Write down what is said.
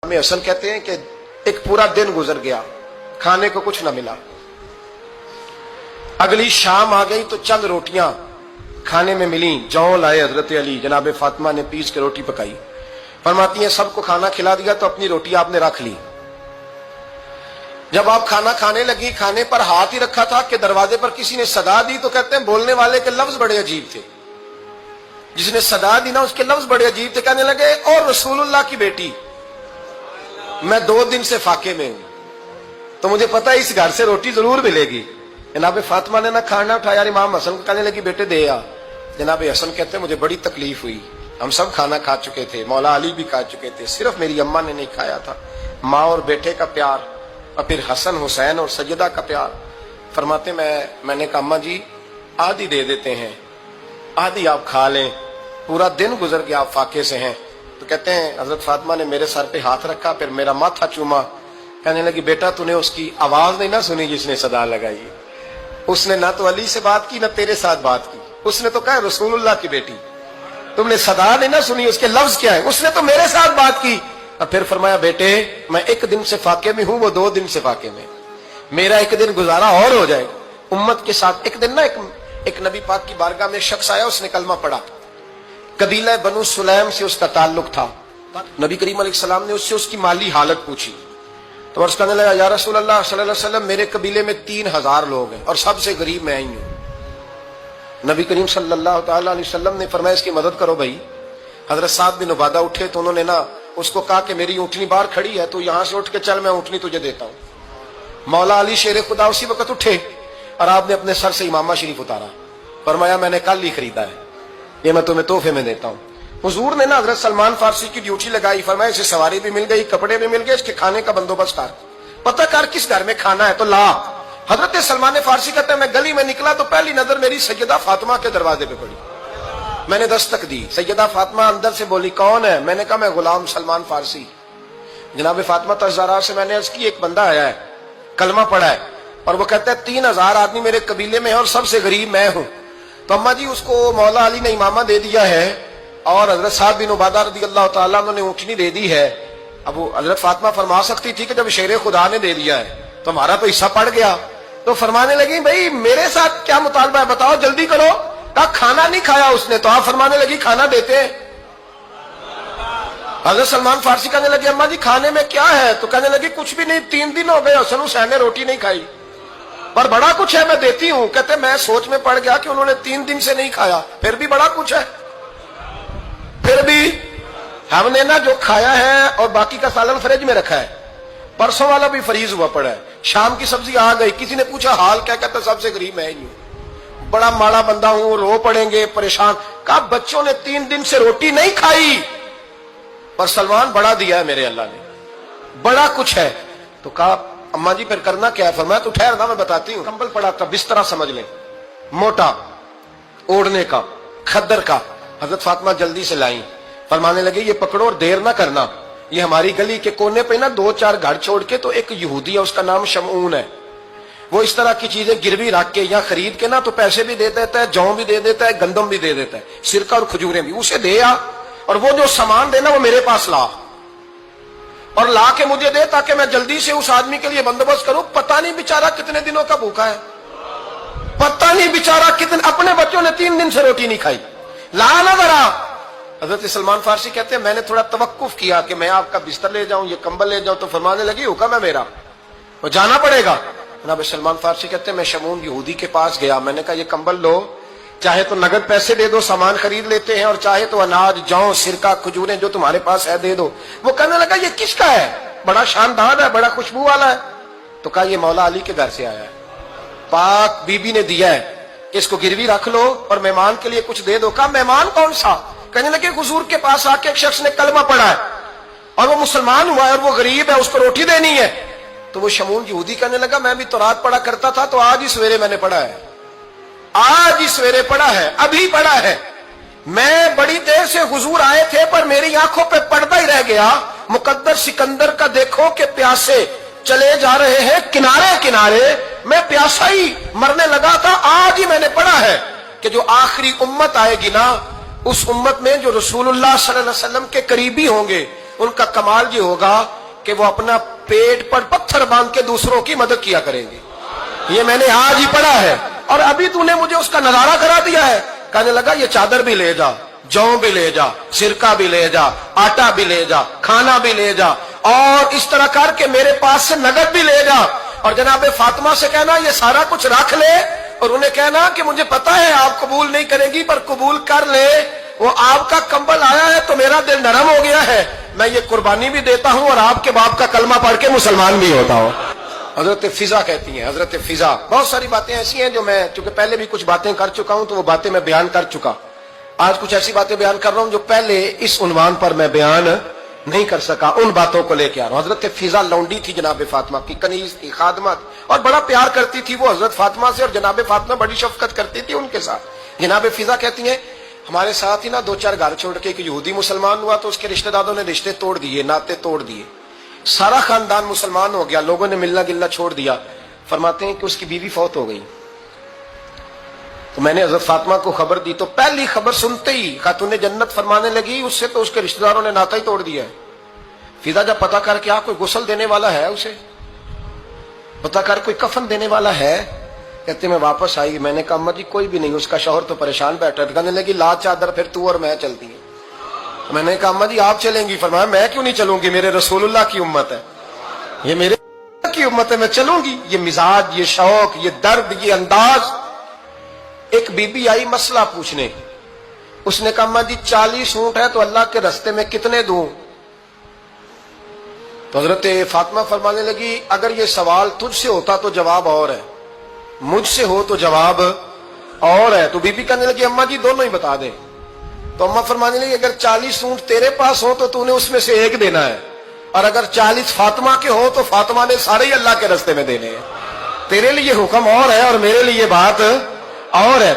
हमें असल कहते हैं कि एक पूरा दिन गुजर गया, खाने को कुछ ना मिला। अगली शाम आ गई तो चंद रोटियां खाने में मिली। जौ लाए हजरत अली, जनाब फातिमा ने पीस के रोटी पकाई। फरमाती हैं सबको खाना खिला दिया तो अपनी रोटी आपने रख ली। जब आप खाना खाने लगी, खाने पर हाथ ही रखा था कि दरवाजे पर किसी ने सदा दी। तो कहते हैं बोलने वाले के लफ्ज बड़े अजीब थे। जिसने सदा दी ना उसके लफ्ज बड़े अजीब थे। कहने लगे और रसूलुल्लाह की बेटी, मैं 2 दिन से फाके में हूं तो मुझे पता है इस घर से रोटी जरूर मिलेगी। जनाब फातिमा ने ना खाना उठाया, इमाम हसन को कहने लगी बेटे दे आ। जनाब हसन कहते हैं मुझे बड़ी तकलीफ हुई, हम सब खाना खा चुके थे, मौला अली भी खा चुके थे, सिर्फ मेरी अम्मा ने नहीं खाया था। माँ और बेटे का प्यार और फिर हसन हुसैन और सैयदा का प्यार। फरमाते मैंने कहा अम्मा जी आधी दे देते हैं, आधी आप खा लें, पूरा दिन गुजर गया आप फाके से हैं। तो कहते हैं हजरत फातिमा ने मेरे सर पे हाथ रखा, फिर मेरा माथा चूमा। कहने लगी बेटा तूने उसकी आवाज नहीं ना सुनी जिसने सदा लगाई। उसने ना तो अली से बात की ना तेरे साथ बात की, उसने तो कहा रसूलुल्लाह की बेटी। तुमने सदा नहीं ना सुनी, उसके लफ्ज क्या है, उसने तो मेरे साथ बात की। और फिर फरमाया बेटे मैं 1 दिन से फाके में हूं, वो 2 दिन से फाके में, मेरा 1 दिन गुजारा और हो जाएगा उम्मत के साथ। एक दिन ना एक नबी पाक की बारगाह में शख्स आया, उसने कलमा पढ़ा। कबीला बनु सुलैम से उसका ताल्लुक था। नबी करीम अलैहिस्सलाम ने उससे उसकी माली हालत पूछी तो अर्ज करने लगा या रसूल अल्लाह सल्लल्लाहु अलैहि वसल्लम मेरे कबीले में 3000 लोग हैं और सबसे गरीब मैं ही हूं। नबी करीम सल्लल्लाहु अलैहि वसल्लम ने फरमाया इसकी मदद करो भाई। हजरत साद बिन उबादा उठे तो उन्होंने ना उसको कहा कि मेरी ऊँटनी बाहर खड़ी है, तो यहां से उठ के चल, मैं ऊँटनी तुझे देता हूं। मौला अली शेर खुदा उसी वक्त उठे और आपने अपने सर से इमामा शरीफ उतारा। फरमाया मैंने कल ही खरीदा है, ये मैं तुम्हें तोहफे में देता हूं। हुजूर ने ना हजरत सलमान फारसी की ड्यूटी लगाई। फरमाया इसे सवारी भी मिल गई, कपड़े भी मिल गए, इसके खाने का बंदोबस्त कर, पता कर किस घर में खाना है तो ला। हजरत सलमान फारसी कहते हैं मैं गली में निकला तो पहली नजर मेरी सैयदा फातिमा के दरवाजे पे पड़ी। मैंने दस्तक दी, सैयदा फातिमा अंदर से बोली कौन है? मैंने कहा मैं गुलाम सलमान फारसी। जनाब फातिमा तज़ारा से मैंने अर्ज की एक बंदा आया है, कलमा पढ़ा है और वो कहता है 3000 आदमी मेरे कबीले में है और सबसे गरीब मैं हूं। तो अम्मा जी उसको मौला अली ने इमामा दे दिया है और हजरत साद बिन उबादा रदी अल्लाह तआला ने ऊँटनी दे दी है। अब वो हजरत फातिमा फरमा सकती थी कि जब शेर खुदा ने दे दिया है तो हमारा तो हिस्सा पड़ गया। तो फरमाने लगी भाई मेरे साथ क्या मुतालबा है बताओ, जल्दी करो। कहा खाना नहीं खाया उसने। तो आप फरमाने लगी खाना देते हैं। हजरत सलमान फारसी कहने लगे अम्मा जी खाने में क्या है? तो कहने लगी कुछ भी नहीं, 3 दिन हो गए हसन हुसैन ने रोटी नहीं खाई, पर बड़ा कुछ है मैं देती हूं। कहते मैं सोच में पड़ गया कि उन्होंने 3 दिन से नहीं खाया, फिर भी बड़ा कुछ है। फिर भी हमने ना जो खाया है और बाकी का सालन फ्रिज में रखा है, परसों वाला भी फ्रीज हुआ पड़ा है, शाम की सब्जी आ गई। किसी ने पूछा हाल क्या? कहता सबसे गरीब मैं ही हूं, बड़ा माड़ा बंदा हूं, रो पड़ेंगे परेशान। कहा बच्चों ने 3 दिन से रोटी नहीं खाई पर सलमान बड़ा दिया है मेरे अल्लाह ने, बड़ा कुछ है। तो कहा अम्मा जी फिर करना क्या है? फरमाया तू ठहर ना मैं बताती हूँ। कंबल पड़ा था, बिस्तरा समझ ले, मोटा ओढ़ने का, खद्दर का। हजरत फातिमा जल्दी से लाई, फरमाने लगे ये पकड़ो और देर ना करना। ये हमारी गली के कोने पे ना 2-4 घर छोड़ के तो एक यहूदी है, उसका नाम शमऊन है, वो इस तरह की चीजें गिरवी रख के या खरीद के ना तो पैसे भी दे देता है, जौ भी दे देता है, गंदम भी दे देता है, सिरका और खजूरें भी। उसे दे आ और वो जो सामान देना वो मेरे पास ला और ला के मुझे दे ताकि मैं जल्दी से उस आदमी के लिए बंदोबस्त करूं। पता नहीं बेचारा कितने दिनों का भूखा है, पता नहीं बेचारा कितने, अपने बच्चों ने 3 दिन से रोटी नहीं खाई, ला ना जरा। हजरत सलमान फारसी कहते हैं मैंने थोड़ा तवक्कुफ किया कि मैं आपका बिस्तर ले जाऊं, ये कंबल ले जाऊं। तो फरमाने लगी हुक्म है मेरा, वो जाना पड़ेगा। जनाब सलमान फारसी कहते हैं मैं शमून यहूदी के पास गया, मैंने कहा ये कंबल लो, चाहे तो नगद पैसे दे दो, सामान खरीद लेते हैं, और चाहे तो अनाज जौ सिरका खजूरें जो तुम्हारे पास है दे दो। वो कहने लगा ये किसका है? बड़ा शानदार है, बड़ा खुशबू वाला है। तो कहा ये मौला अली के घर से आया है, पाक बीबी ने दिया है, इसको गिरवी रख लो और मेहमान के लिए कुछ दे दो। कहा मेहमान कौन सा? कहने लगे हुजूर के पास आके एक शख्स ने कलमा पढ़ा है और वो मुसलमान हुआ है और वो गरीब है, उसको रोटी देनी है। तो वो शमून यहूदी कहने लगा मैं भी तो रात पढ़ा करता था, तो आज ही सवेरे मैंने पढ़ा है, आज ही सवेरे पढ़ा है, अभी पढ़ा है। मैं बड़ी देर से हुजूर आए थे पर मेरी आंखों पे पर्दा ही रह गया। मुकद्दर सिकंदर का देखो कि प्यासे चले जा रहे हैं किनारे किनारे, मैं प्यासा ही मरने लगा था, आज ही मैंने पढ़ा है कि जो आखिरी उम्मत आएगी ना उस उम्मत में जो रसूलुल्लाह सल्लल्लाहु अलैहि वसल्लम के करीबी होंगे ان کا کمال یہ ہوگا کہ وہ اپنا پیٹ پر پتھر باندھ کے دوسروں کی مدد کیا کریں گے. یہ میں نے آج ہی پڑھا ہے اور ابھی تو نے مجھے اس کا نظارہ کرا دیا ہے. کہنے لگا یہ چادر بھی لے جا, جو بھی لے جا, سرکہ بھی لے جا, آٹا بھی لے جا, کھانا بھی لے جا, اور اس طرح کر کے میرے پاس سے نقد بھی لے جا, اور جناب فاطمہ سے کہنا یہ سارا کچھ رکھ لے, اور انہیں کہنا کہ مجھے پتا ہے آپ قبول نہیں کریں گی پر قبول کر لے, وہ آپ کا کمبل آیا ہے تو میرا دل نرم ہو گیا ہے, میں یہ قربانی بھی دیتا ہوں اور آپ کے باپ کا کلمہ پڑھ کے مسلمان بھی ہوتا ہوں. حضرت فضا کہتی ہیں, حضرت فضا. بہت ساری باتیں ایسی ہیں جو میں چونکہ پہلے بھی کچھ باتیں کر چکا ہوں تو وہ باتیں میں بیان کر چکا. آج کچھ ایسی باتیں بیان کر رہا ہوں جو پہلے اس عنوان پر میں بیان نہیں کر سکا, ان باتوں کو لے کے آ رہا ہوں. حضرت فضا لونڈی تھی جناب فاطمہ کی, کنیز تھی, خادمہ تھی, اور بڑا پیار کرتی تھی وہ حضرت فاطمہ سے, اور جناب فاطمہ بڑی شفقت کرتی تھی ان کے ساتھ. جناب فضا کہتی ہیں ہمارے ساتھ ہی نا 2-4 گھر چھوڑ کے ایک یہودی مسلمان ہوا تو اس کے رشتہ داروں نے رشتے توڑ دیے, ناطے توڑ دیے, سارا خاندان مسلمان ہو گیا, لوگوں نے ملنا گلنا چھوڑ دیا. فرماتے ہیں کہ اس کی بیوی فوت ہو گئی تو میں نے حضرت فاطمہ کو خبر دی, تو پہلی خبر سنتے ہی خاتون جنت فرمانے لگی اس سے تو اس کے رشتہ داروں نے ناطا ہی توڑ دیا ہے. فضا جب پتا کر کے کوئی غسل دینے والا ہے, اسے پتا کر کوئی کفن دینے والا ہے, کہتے میں واپس آئی. میں نے کہا اما جی کوئی بھی نہیں, اس کا شوہر تو پریشان بیٹھا ہے. کہنے لگی لا چادر پھر تو اور میں چلتی ہیں. میں نے کہا اما جی آپ چلیں گی؟ فرمایا میں کیوں نہیں چلوں گی, میرے رسول اللہ کی امت ہے, یہ میرے کی امت ہے, میں چلوں گی. یہ مزاج, یہ شوق, یہ درد, یہ انداز. ایک بی بی آئی مسئلہ پوچھنے, اس نے کہا اما جی 40 اونٹ ہے تو اللہ کے رستے میں کتنے دوں؟ تو حضرت فاطمہ فرمانے لگی اگر یہ سوال تجھ سے ہوتا تو جواب اور ہے, مجھ سے ہو تو جواب اور ہے. تو بی بی کہنے لگی اما جی دونوں ہی بتا دیں. تو اما فرمانے لگی اگر 40 اونٹ تیرے پاس ہو تو نے اس میں سے ایک دینا ہے, اور اگر 40 فاطمہ کے ہو تو فاطمہ نے سارے ہی اللہ کے رستے میں دینے ہیں. تیرے لیے حکم اور ہے اور میرے لیے بات اور ہے.